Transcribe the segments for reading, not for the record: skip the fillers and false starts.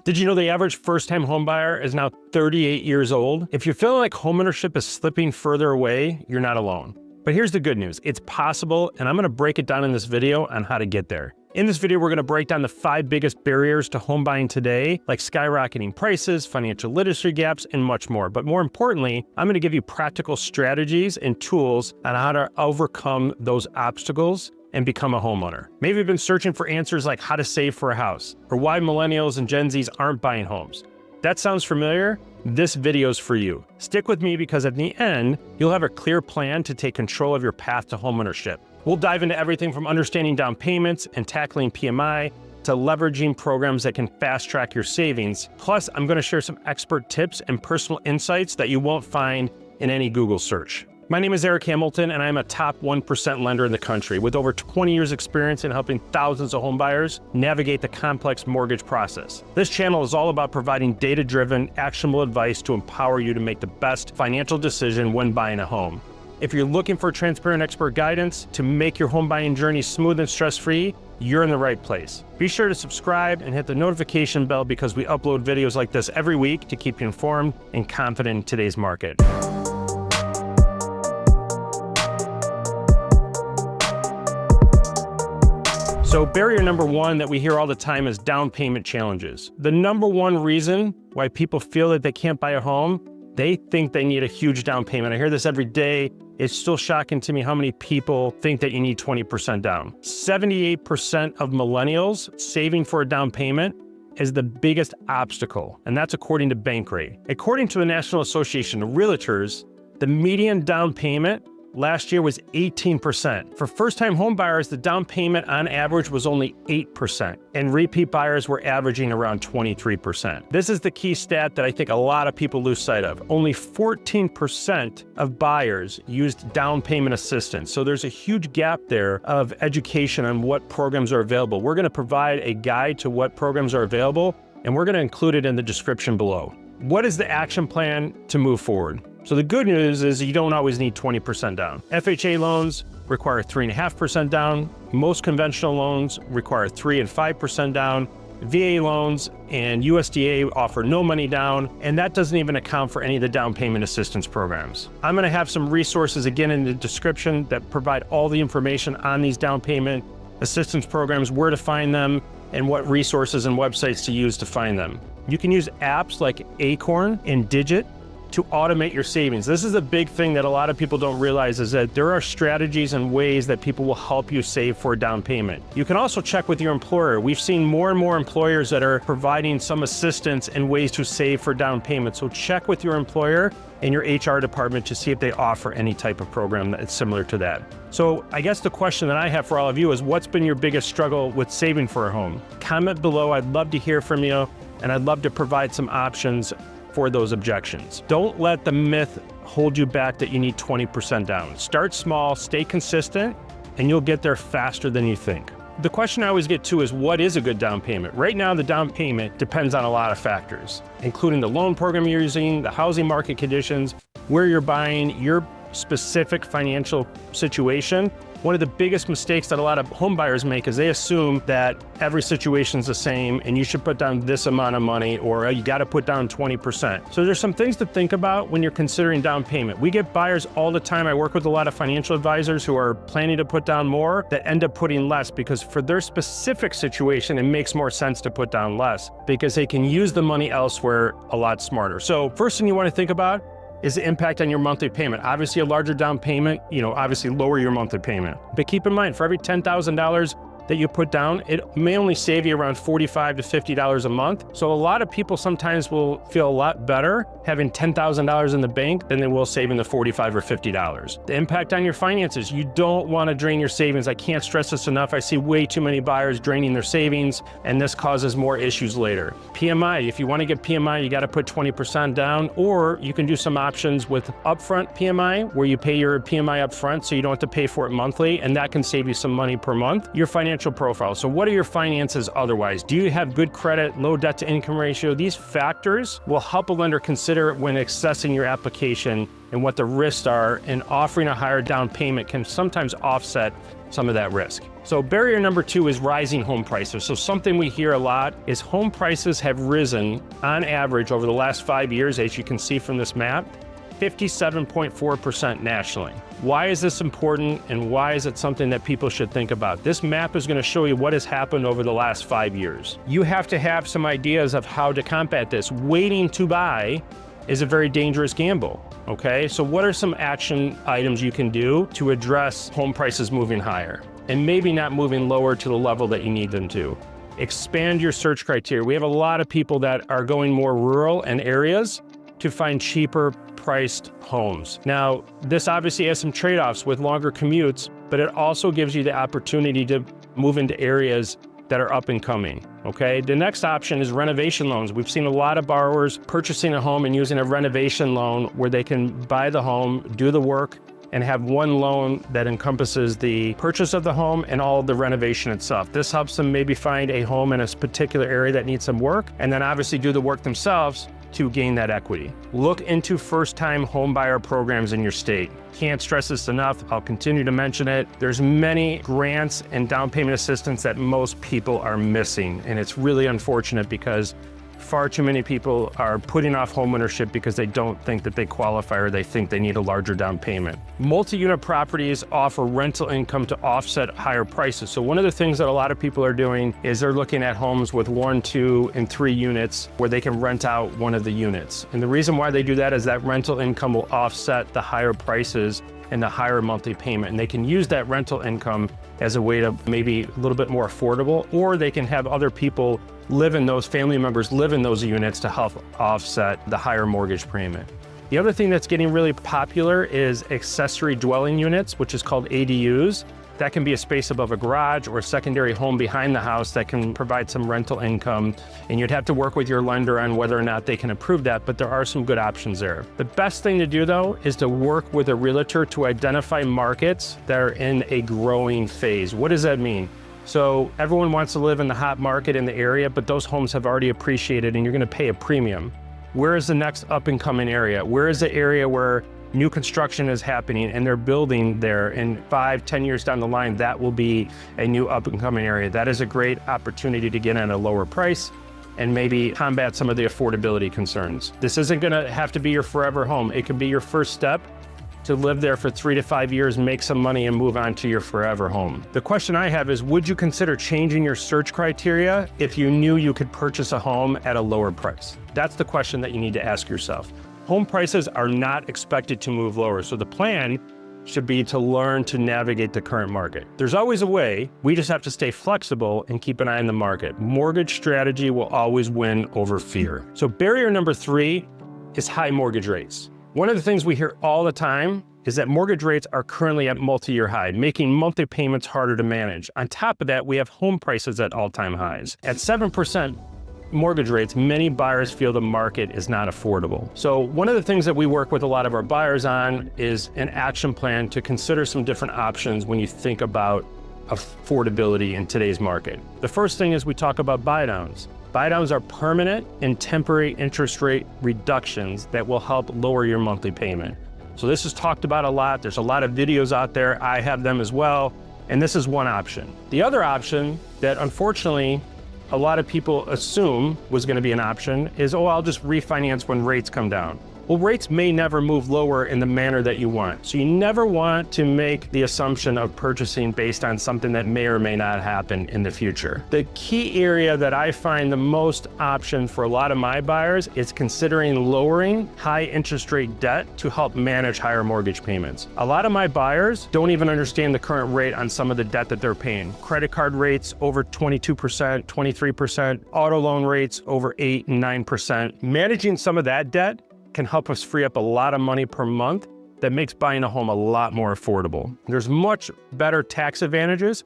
Did you know the average first-time homebuyer is now 38 years old? If you're feeling like homeownership is slipping further away, you're not alone. But here's the good news. It's possible, and I'm gonna break it down in this video on how to get there. In this video, we're gonna break down the 5 biggest barriers to home buying today, like skyrocketing prices, financial literacy gaps, and much more. But more importantly, I'm gonna give you practical strategies and tools on how to overcome those obstacles and become a homeowner. Maybe you've been searching for answers like how to save for a house, or why millennials and Gen Zs aren't buying homes. That sounds familiar? This video's for you. Stick with me because at the end, you'll have a clear plan to take control of your path to homeownership. We'll dive into everything from understanding down payments and tackling PMI to leveraging programs that can fast track your savings. Plus, I'm gonna share some expert tips and personal insights that you won't find in any Google search. My name is Eric Hamilton, and I'm a top 1% lender in the country with over 20 years experience in helping thousands of home buyers navigate the complex mortgage process. This channel is all about providing data-driven, actionable advice to empower you to make the best financial decision when buying a home. If you're looking for transparent expert guidance to make your home buying journey smooth and stress-free, you're in the right place. Be sure to subscribe and hit the notification bell because we upload videos like this every week to keep you informed and confident in today's market. So barrier number 1 that we hear all the time is down payment challenges. The number 1 reason why people feel that they can't buy a home, they think they need a huge down payment. I hear this every day. It's still shocking to me how many people think that you need 20% down. 78% of millennials saving for a down payment is the biggest obstacle, and that's according to Bankrate. According to the National Association of Realtors, the median down payment last year was 18%. For first-time home buyers, the down payment on average was only 8%, and repeat buyers were averaging around 23%. This is the key stat that I think a lot of people lose sight of. Only 14% of buyers used down payment assistance. So there's a huge gap there of education on what programs are available. We're gonna provide a guide to what programs are available, and we're gonna include it in the description below. What is the action plan to move forward? So the good news is you don't always need 20% down. FHA loans require 3.5% down. Most conventional loans require 3 and 5% down. VA loans and USDA offer no money down, and that doesn't even account for any of the down payment assistance programs. I'm gonna have some resources again in the description that provide all the information on these down payment assistance programs, where to find them, and what resources and websites to use to find them. You can use apps like Acorn and Digit to automate your savings. This is a big thing that a lot of people don't realize, is that there are strategies and ways that people will help you save for a down payment. You can also check with your employer. We've seen more and more employers that are providing some assistance and ways to save for down payment. So check with your employer and your HR department to see if they offer any type of program that's similar to that. So I guess the question that I have for all of you is, what's been your biggest struggle with saving for a home? Comment below. I'd love to hear from you, and I'd love to provide some options for those objections. Don't let the myth hold you back that you need 20% down. Start small, stay consistent, and you'll get there faster than you think. The question I always get to is, what is a good down payment? Right now, the down payment depends on a lot of factors, including the loan program you're using, the housing market conditions, where you're buying, your specific financial situation. One of the biggest mistakes that a lot of home buyers make is they assume that every situation's the same and you should put down this amount of money, or you gotta put down 20%. So there's some things to think about when you're considering down payment. We get buyers all the time. I work with a lot of financial advisors who are planning to put down more that end up putting less, because for their specific situation, it makes more sense to put down less because they can use the money elsewhere a lot smarter. So first thing you wanna think about is the impact on your monthly payment. Obviously, a larger down payment, obviously lower your monthly payment. But keep in mind, for every $10,000 that you put down, it may only save you around $45 to $50 a month. So a lot of people sometimes will feel a lot better having $10,000 in the bank than they will saving the $45 or $50. The impact on your finances, you don't want to drain your savings. I can't stress this enough. I see way too many buyers draining their savings, and this causes more issues later. PMI, if you want to get PMI, you got to put 20% down, or you can do some options with upfront PMI, where you pay your PMI upfront so you don't have to pay for it monthly, and that can save you some money per month. Your financial financial profile. So what are your finances otherwise? Do you have good credit, low debt to income ratio? These factors will help a lender consider when assessing your application and what the risks are, and offering a higher down payment can sometimes offset some of that risk. So barrier number 2 is rising home prices. So something we hear a lot is home prices have risen on average over the last 5 years, as you can see from this map, 57.4% nationally. Why is this important, and why is it something that people should think about? This map is going to show you what has happened over the last 5 years. You have to have some ideas of how to combat this. Waiting to buy is a very dangerous gamble, okay? So what are some action items you can do to address home prices moving higher and maybe not moving lower to the level that you need them to? Expand your search criteria. We have a lot of people that are going more rural and areas to find cheaper priced homes. Now, this obviously has some trade-offs with longer commutes, but it also gives you the opportunity to move into areas that are up and coming, okay? The next option is renovation loans. We've seen a lot of borrowers purchasing a home and using a renovation loan where they can buy the home, do the work, and have one loan that encompasses the purchase of the home and all of the renovation itself. This helps them maybe find a home in a particular area that needs some work, and then obviously do the work themselves to gain that equity. Look into first-time home buyer programs in your state. Can't stress this enough. I'll continue to mention it. There's many grants and down payment assistance that most people are missing, and it's really unfortunate because far too many people are putting off homeownership because they don't think that they qualify, or they think they need a larger down payment. Multi-unit properties offer rental income to offset higher prices. So one of the things that a lot of people are doing is they're looking at homes with 1, 2, and 3 units where they can rent out one of the units. And the reason why they do that is that rental income will offset the higher prices and the higher monthly payment. And they can use that rental income as a way to maybe a little bit more affordable, or they can have other people live in those, family members live in those units to help offset the higher mortgage payment. The other thing that's getting really popular is accessory dwelling units, which is called ADUs. That can be a space above a garage or a secondary home behind the house that can provide some rental income. And you'd have to work with your lender on whether or not they can approve that, but there are some good options there. The best thing to do though is to work with a realtor to identify markets that are in a growing phase. What does that mean? So everyone wants to live in the hot market in the area, but those homes have already appreciated and you're gonna pay a premium. Where is the next up and coming area? Where is the area where new construction is happening and they're building there, and 5, 10 years down the line, that will be a new up and coming area? That is a great opportunity to get in at a lower price and maybe combat some of the affordability concerns. This isn't gonna have to be your forever home. It could be your first step to live there for 3 to 5 years, make some money, and move on to your forever home. The question I have is, would you consider changing your search criteria if you knew you could purchase a home at a lower price? That's the question that you need to ask yourself. Home prices are not expected to move lower, so the plan should be to learn to navigate the current market. There's always a way, we just have to stay flexible and keep an eye on the market. Mortgage strategy will always win over fear. So barrier number 3 is high mortgage rates. One of the things we hear all the time is that mortgage rates are currently at multi-year high, making monthly payments harder to manage. On top of that, we have home prices at all-time highs. At 7% mortgage rates, many buyers feel the market is not affordable. So one of the things that we work with a lot of our buyers on is an action plan to consider some different options when you think about affordability in today's market. The first thing is we talk about buy downs. Buy downs are permanent and temporary interest rate reductions that will help lower your monthly payment. So this is talked about a lot. There's a lot of videos out there. I have them as well. And this is one option. The other option that unfortunately a lot of people assume was going to be an option is, oh, I'll just refinance when rates come down. Well, rates may never move lower in the manner that you want. So you never want to make the assumption of purchasing based on something that may or may not happen in the future. The key area that I find the most option for a lot of my buyers is considering lowering high interest rate debt to help manage higher mortgage payments. A lot of my buyers don't even understand the current rate on some of the debt that they're paying. Credit card rates over 22%, 23%, auto loan rates over 8 and 9%. Managing some of that debt can help us free up a lot of money per month that makes buying a home a lot more affordable. There's much better tax advantages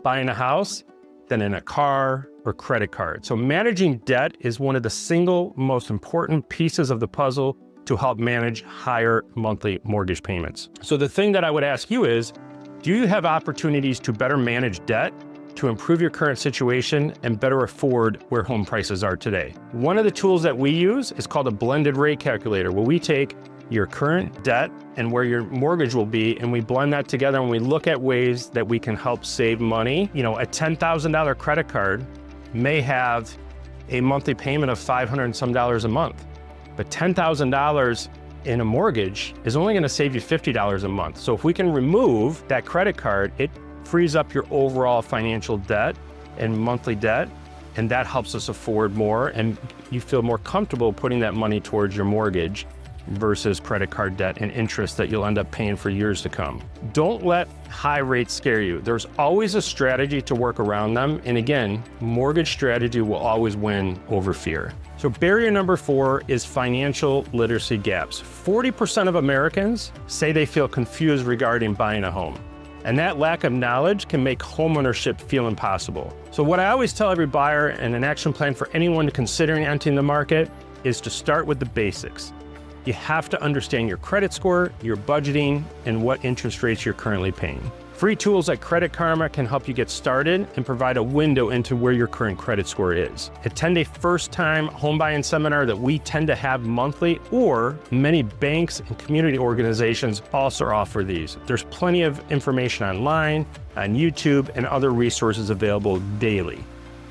buying a house than in a car or credit card. So managing debt is one of the single most important pieces of the puzzle to help manage higher monthly mortgage payments. So the thing that I would ask you is, do you have opportunities to better manage debt to improve your current situation and better afford where home prices are today. One of the tools that we use is called a blended rate calculator, where we take your current debt and where your mortgage will be, and we blend that together and we look at ways that we can help save money. You know, a $10,000 credit card may have a monthly payment of $500 and some a month, but $10,000 in a mortgage is only going to save you $50 a month. So if we can remove that credit card, it frees up your overall financial debt and monthly debt, and that helps us afford more, and you feel more comfortable putting that money towards your mortgage versus credit card debt and interest that you'll end up paying for years to come. Don't let high rates scare you. There's always a strategy to work around them. And again, mortgage strategy will always win over fear. So barrier number 4 is financial literacy gaps. 40% of Americans say they feel confused regarding buying a home. And that lack of knowledge can make homeownership feel impossible. So what I always tell every buyer, and an action plan for anyone considering entering the market, is to start with the basics. You have to understand your credit score, your budgeting, and what interest rates you're currently paying. Free tools like Credit Karma can help you get started and provide a window into where your current credit score is. Attend a first-time home buying seminar that we tend to have monthly, or many banks and community organizations also offer these. There's plenty of information online, on YouTube, and other resources available daily.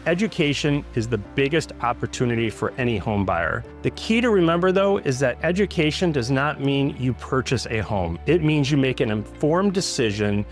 Education is the biggest opportunity for any home buyer. The key to remember, though, is that education does not mean you purchase a home. It means you make an informed decision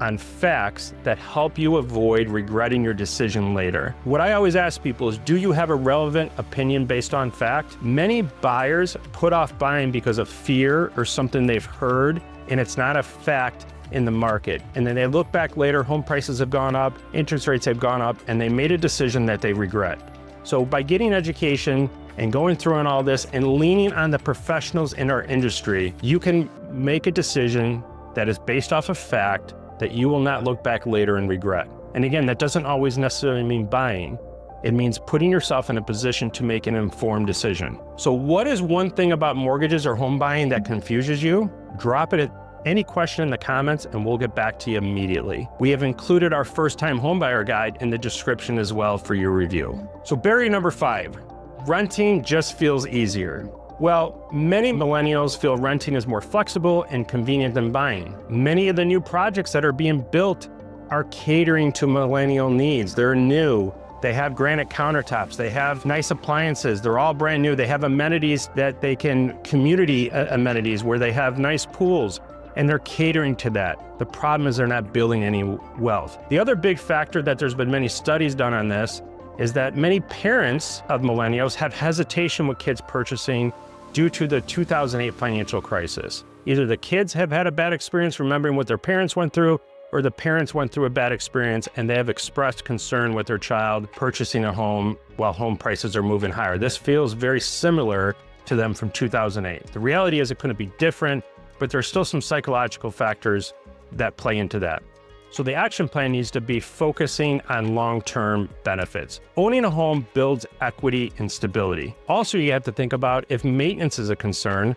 on facts that help you avoid regretting your decision later. What I always ask people is, do you have a relevant opinion based on fact? Many buyers put off buying because of fear or something they've heard, and it's not a fact in the market. And then they look back later, home prices have gone up, interest rates have gone up, and they made a decision that they regret. So by getting education and going through on all this and leaning on the professionals in our industry, you can make a decision that is based off of fact that you will not look back later and regret. And again, that doesn't always necessarily mean buying. It means putting yourself in a position to make an informed decision. So what is one thing about mortgages or home buying that confuses you? Drop it at any question in the comments and we'll get back to you immediately. We have included our first-time homebuyer guide in the description as well for your review. So barrier number 5, renting just feels easier. Well, many millennials feel renting is more flexible and convenient than buying. Many of the new projects that are being built are catering to millennial needs. They're new. They have granite countertops. They have nice appliances. They're all brand new. They have amenities that they can, community amenities where they have nice pools, and they're catering to that. The problem is they're not building any wealth. The other big factor that there's been many studies done on this is that many parents of millennials have hesitation with kids purchasing due to the 2008 financial crisis. Either the kids have had a bad experience remembering what their parents went through, or the parents went through a bad experience and they have expressed concern with their child purchasing a home while home prices are moving higher. This feels very similar to them from 2008. The reality is it couldn't be different, but there's still some psychological factors that play into that. So the action plan needs to be focusing on long-term benefits. Owning a home builds equity and stability. Also, you have to think about if maintenance is a concern,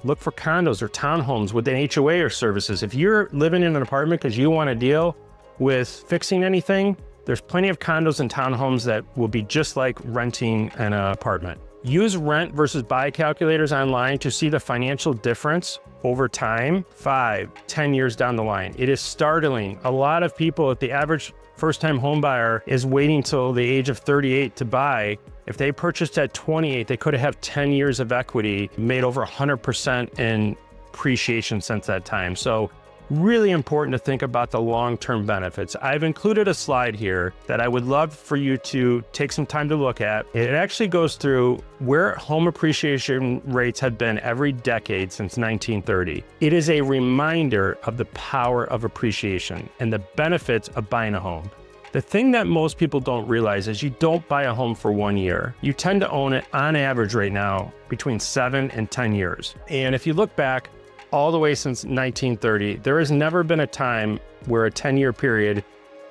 look for condos or townhomes with an HOA or services. If you're living in an apartment because you want to deal with fixing anything, there's plenty of condos and townhomes that will be just like renting an apartment. Use rent versus buy calculators online to see the financial difference over time, 5, 10 years down the line. It is startling. A lot of people, at the average first-time home buyer, is waiting till the age of 38 to buy. If they purchased at 28, they could have 10 years of equity, made over 100% in appreciation since that time. So really important to think about the long-term benefits. I've included a slide here that I would love for you to take some time to look at. It actually goes through where home appreciation rates have been every decade since 1930. It is a reminder of the power of appreciation and the benefits of buying a home. The thing that most people don't realize is you don't buy a home for 1 year. You tend to own it on average right now between 7 and 10 years. And if you look back all the way since 1930, there has never been a time where a 10-year period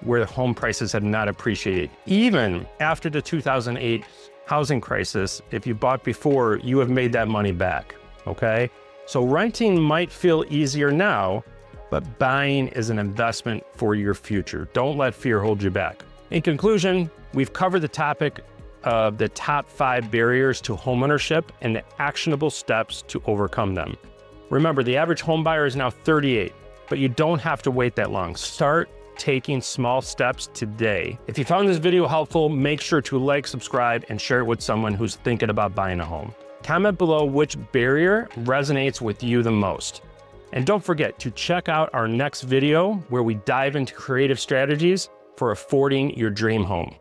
where the home prices have not appreciated. Even after the 2008 housing crisis, if you bought before, you have made that money back, okay? So renting might feel easier now, but buying is an investment for your future. Don't let fear hold you back. In conclusion, we've covered the topic of the top 5 barriers to homeownership and the actionable steps to overcome them. Remember, the average home buyer is now 38, but you don't have to wait that long. Start taking small steps today. If you found this video helpful, make sure to like, subscribe, and share it with someone who's thinking about buying a home. Comment below which barrier resonates with you the most. And don't forget to check out our next video where we dive into creative strategies for affording your dream home.